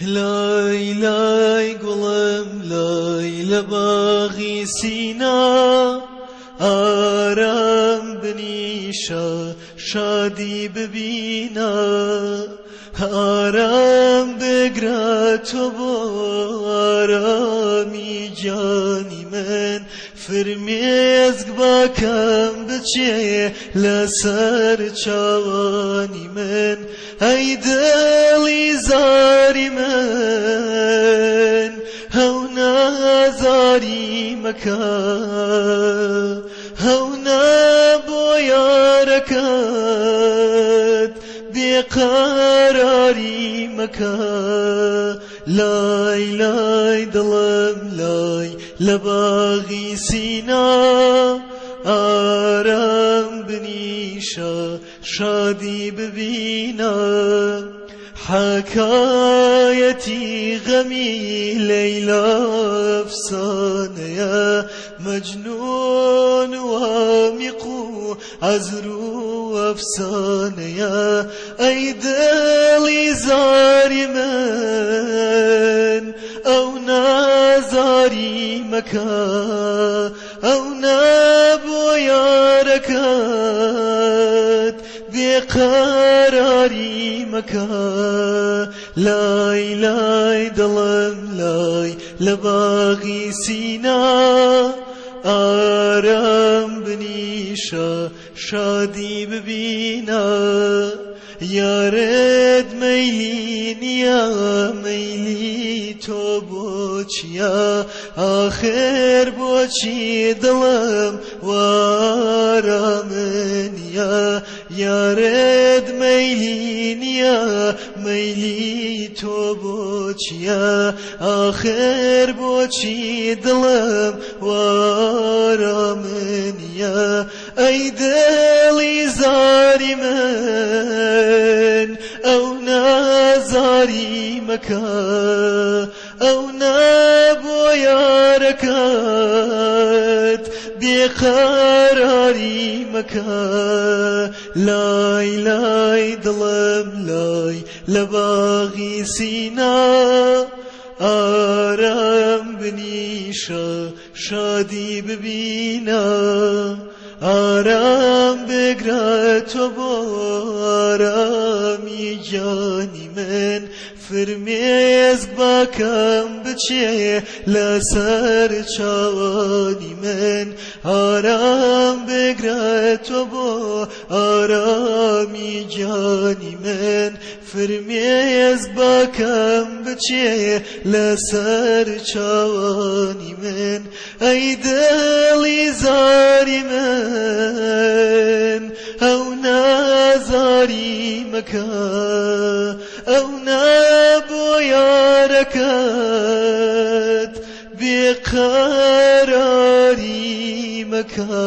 لای لای گوڵم لای لە باغی سینا، ئارام بنیشە شادی ببینە، ئارام بگرە تۆ بۆ ئارامی جانی من، فرمێزگ باکەم بچێ لەسەر چاوانی من، ئەی دڵی زاری من هەو نازاری مەکە، هەو بۆ یارەکەت بێقەراری مەکە. لای لای دڵم لای لە باغی سینا، ئارام بنیشە شادی ببینە، حکایەتی غەمی لەیلا ئەفسانەیە، مەجنون و عامیق و عەزر و ئەفسانەیە، ئەی دڵی زاری من ئەو نازاری مەکە، ئەو بۆ یارەکەت بێقەراری مەکە. لای لای دڵم لای لە باغی سینا، ئارام بنیشە شادی ببینە، یارت مەیلی نییە مەیلی تۆ بۆچییە، ئاخر بۆچی دڵم وارامە نییە، یارت مەیلی نییە مەیلی تۆ بۆچییە، ئاخر بۆچی دڵم وارامە نییە، ئەی دڵی زاری من ئەو نازاری مەکە، ئەو بۆ یارەکەت بێقەراری مەکە. لای لای دڵم لای لە باغی سینا، ئارام بنیشە شادی ببینە، ئارام بگرە تۆ بۆ ئارامی جانی من، فرمێزگ باکەم بچێ لەسەر چاوانی من، ئارام بگرە تۆ بۆ ئارامی جانی من، فرمێزگ باکەم بچێ لەسەر چاوانی من، ئەی دڵی زاری من ئەو نازاری مەکە، ئەو بۆ یارەکەت بێقەراری مەکە.